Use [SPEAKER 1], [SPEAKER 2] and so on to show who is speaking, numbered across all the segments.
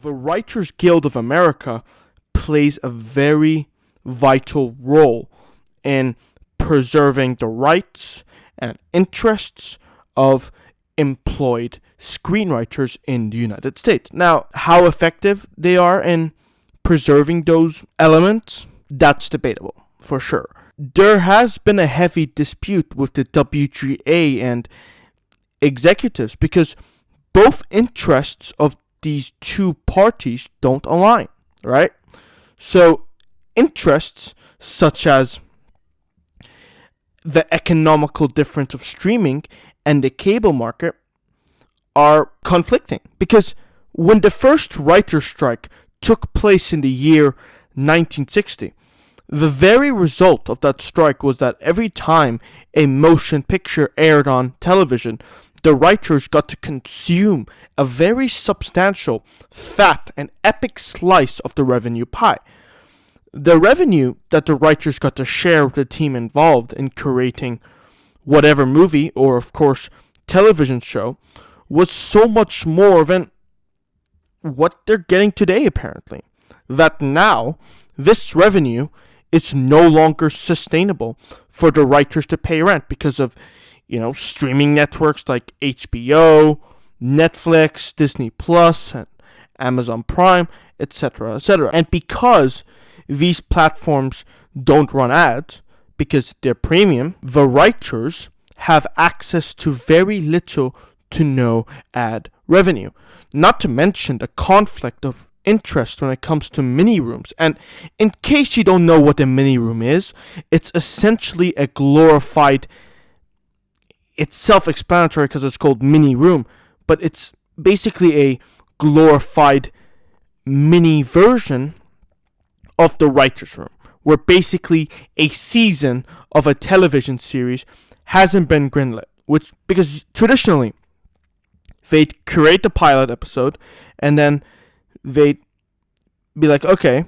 [SPEAKER 1] The Writers Guild of America plays a very vital role in preserving the rights and interests of employed screenwriters in the United States. Now, how effective they are in preserving those elements, that's debatable, for sure. There has been a heavy dispute with the WGA and executives because both interests of these two parties don't align, right? So, interests such as the economical difference of streaming and the cable market are conflicting because when the first writer's strike took place in the year 1960, the very result of that strike was that every time a motion picture aired on television, the writers got to consume a very substantial, fat, and epic slice of the revenue pie. The revenue that the writers got to share with the team involved in creating whatever movie or, of course, television show was so much more than what they're getting today, apparently. That now, this revenue is no longer sustainable for the writers to pay rent because of, streaming networks like HBO, Netflix, Disney Plus, and Amazon Prime, etc., etc. And because these platforms don't run ads, because they're premium, the writers have access to very little to no ad revenue. Not to mention the conflict of interest when it comes to mini rooms. And in case you don't know what a mini room is, it's essentially a glorified, it's self-explanatory because it's called mini room, but it's basically a glorified mini version of the writer's room, where basically a season of a television series hasn't been greenlit, because traditionally they'd create the pilot episode and then they'd be like, okay,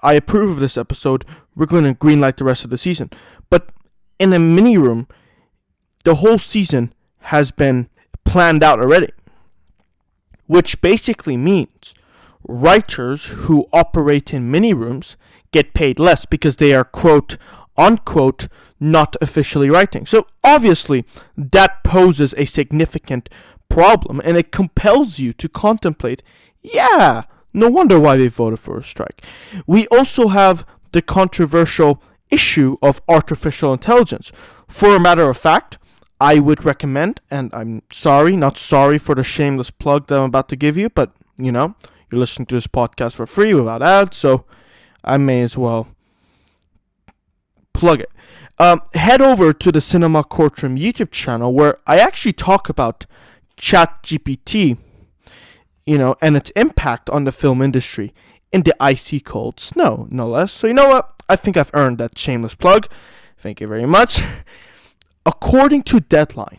[SPEAKER 1] I approve of this episode, we're going to greenlight the rest of the season. But in a mini room, the whole season has been planned out already, which basically means writers who operate in mini rooms get paid less because they are, quote unquote, not officially writing. So obviously that poses a significant problem, and it compels you to contemplate, no wonder why they voted for a strike. We also have the controversial issue of artificial intelligence. For a matter of fact, I would recommend, and I'm not sorry for the shameless plug that I'm about to give you, but you're listening to this podcast for free without ads, so I may as well plug it. Head over to the Cinema Courtroom YouTube channel where I actually talk about ChatGPT, and its impact on the film industry in the icy cold snow, no less. So you know what? I think I've earned that shameless plug. Thank you very much. According to Deadline,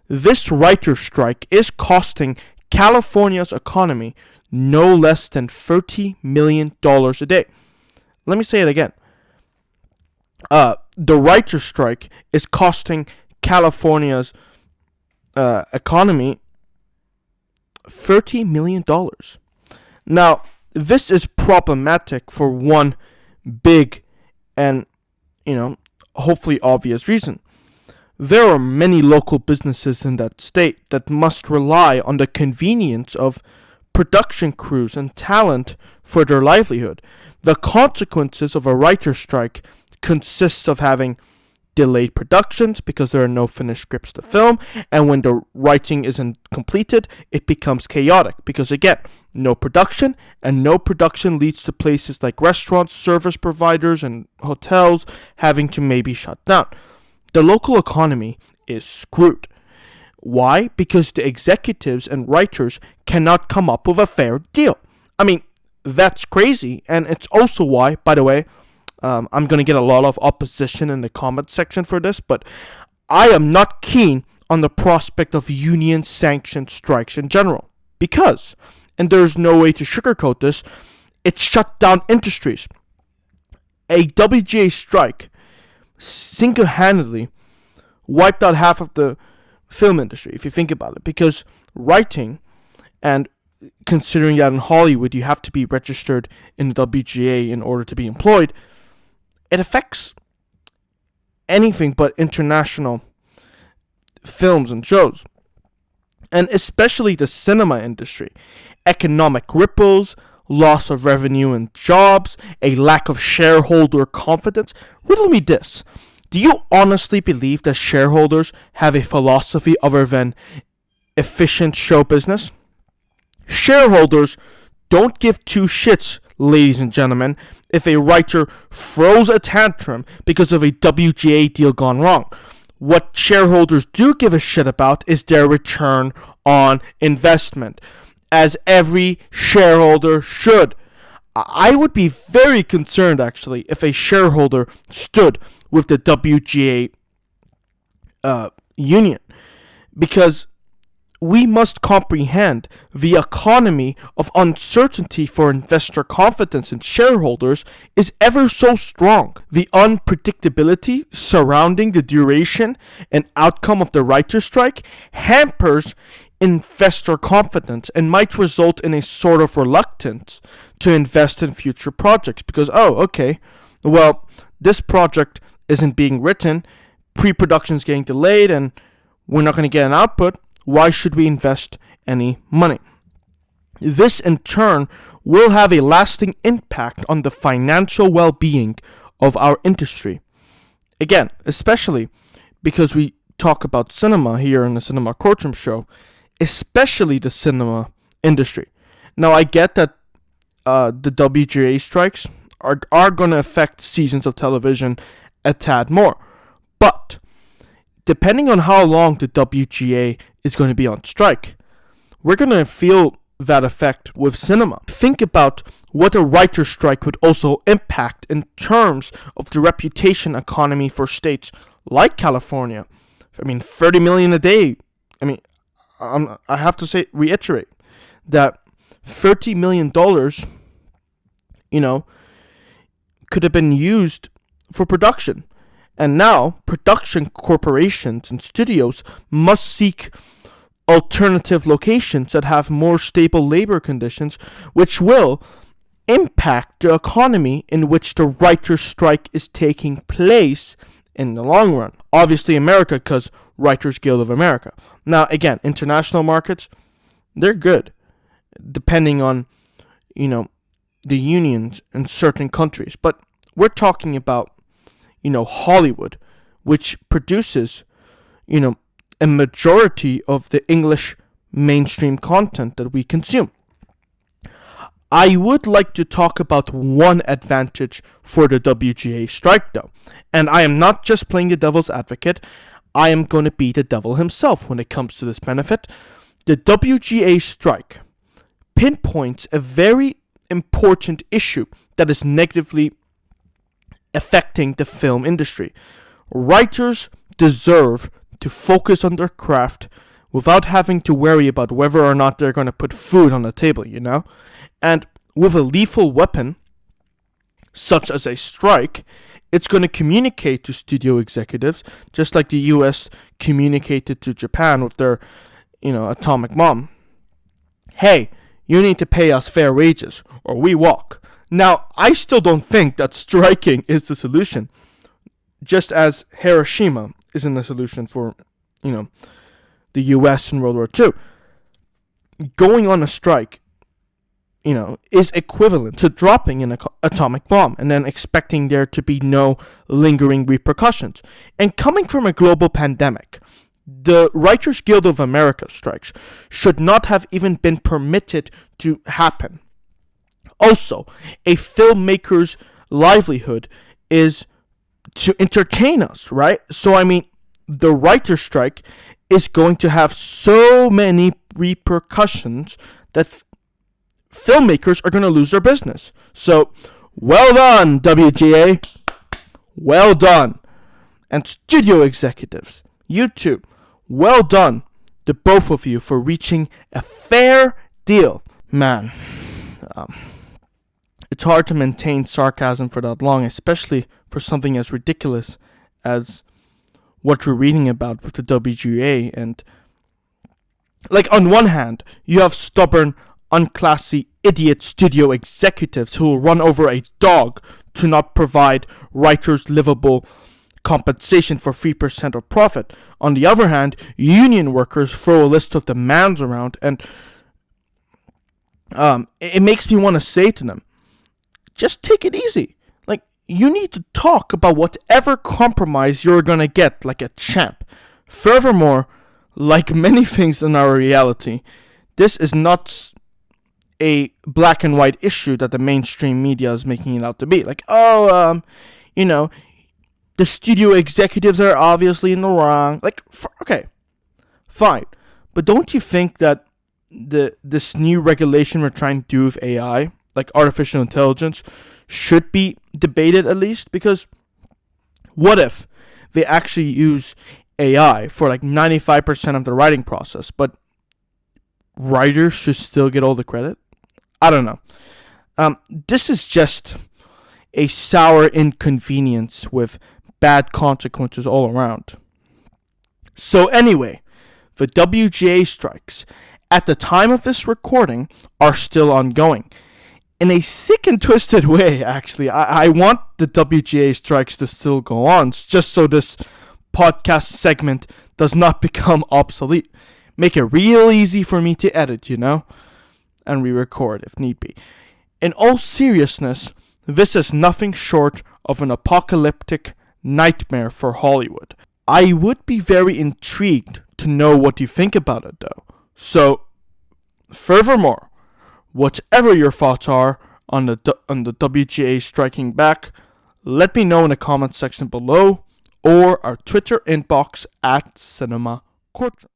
[SPEAKER 1] this writer's strike is costing California's economy no less than $30 million a day. Let me say it again. The writer's strike is costing California's economy $30 million. Now, this is problematic for one big and, hopefully obvious reason. There are many local businesses in that state that must rely on the convenience of production crews and talent for their livelihood. The consequences of a writer's strike consists of having delayed productions because there are no finished scripts to film, and when the writing isn't completed, it becomes chaotic because, again, no production, and no production leads to places like restaurants, service providers, and hotels having to maybe shut down. The local economy is screwed. Why? Because the executives and writers cannot come up with a fair deal. I mean, that's crazy, and it's also why, by the way, I'm going to get a lot of opposition in the comment section for this, but I am not keen on the prospect of union-sanctioned strikes in general. Because, and there's no way to sugarcoat this, it shut down industries. A WGA strike single-handedly wiped out half of the film industry, if you think about it, because writing and considering that in Hollywood you have to be registered in the WGA in order to be employed, it affects anything but international films and shows, and especially the cinema industry. Economic ripples, loss of revenue and jobs, a lack of shareholder confidence. Riddle me this. Do you honestly believe that shareholders have a philosophy other than efficient show business? Shareholders don't give two shits, ladies and gentlemen, if a writer throws a tantrum because of a WGA deal gone wrong. What shareholders do give a shit about is their return on investment, as every shareholder should. I would be very concerned, actually, if a shareholder stood with the WGA union, because we must comprehend the economy of uncertainty for investor confidence in shareholders is ever so strong. The unpredictability surrounding the duration and outcome of the writer's strike hampers investor confidence and might result in a sort of reluctance to invest in future projects because, this project isn't being written, pre-production is getting delayed, and we're not going to get an output. Why should we invest any money? This, in turn, will have a lasting impact on the financial well-being of our industry. Again, especially because we talk about cinema here in the Cinema Courtroom show, especially the cinema industry. Now, I get that the WGA strikes are going to affect seasons of television a tad more, but depending on how long the WGA is going to be on strike, we're going to feel that effect with cinema. Think about what a writer's strike would also impact in terms of the reputation economy for states like California. I mean, 30 million a day. I mean, I have to reiterate that $30 million, could have been used for production. And now, production corporations and studios must seek alternative locations that have more stable labor conditions, which will impact the economy in which the writer's strike is taking place in the long run. Obviously, America, because Writers Guild of America. Now, again, international markets, they're good, depending on, the unions in certain countries. But we're talking about Hollywood, which produces, a majority of the English mainstream content that we consume. I would like to talk about one advantage for the WGA strike, though. And I am not just playing the devil's advocate. I am going to be the devil himself when it comes to this benefit. The WGA strike pinpoints a very important issue that is negatively affecting the film industry. Writers deserve to focus on their craft without having to worry about whether or not they're going to put food on the table, And with a lethal weapon, such as a strike, it's going to communicate to studio executives, just like the US communicated to Japan with their, atomic bomb. Hey, you need to pay us fair wages, or we walk. Now, I still don't think that striking is the solution, just as Hiroshima isn't the solution for, the US in World War II. Going on a strike, is equivalent to dropping an atomic bomb and then expecting there to be no lingering repercussions. And coming from a global pandemic, the Writers Guild of America strikes should not have even been permitted to happen. Also, a filmmaker's livelihood is to entertain us, right? So, the writer's strike is going to have so many repercussions that filmmakers are going to lose their business. So, well done, WGA. Well done. And studio executives, you too, well done, the both of you, for reaching a fair deal. Man, it's hard to maintain sarcasm for that long, especially for something as ridiculous as what we're reading about with the WGA. And, on one hand, you have stubborn, unclassy idiot studio executives who will run over a dog to not provide writers livable compensation for 3% of profit. On the other hand, union workers throw a list of demands around, and it makes me want to say to them, just take it easy. Like, you need to talk about whatever compromise you're gonna get like a champ. Furthermore, like many things in our reality, this is not a black and white issue that the mainstream media is making it out to be. Like, you know, the studio executives are obviously in the wrong. Like, okay, fine. But don't you think that this new regulation we're trying to do with AI, like artificial intelligence, should be debated at least? Because what if they actually use AI for like 95% of the writing process, but writers should still get all the credit? I don't know. This is just a sour inconvenience with bad consequences all around. So anyway, the WGA strikes, at the time of this recording, are still ongoing. In a sick and twisted way, actually. I want the WGA strikes to still go on, just so this podcast segment does not become obsolete. Make it real easy for me to edit, and re-record if need be. In all seriousness, this is nothing short of an apocalyptic nightmare for Hollywood. I would be very intrigued to know what you think about it, though. So, furthermore, whatever your thoughts are on the WGA striking back, let me know in the comment section below or our Twitter inbox at Cinema Courtroom.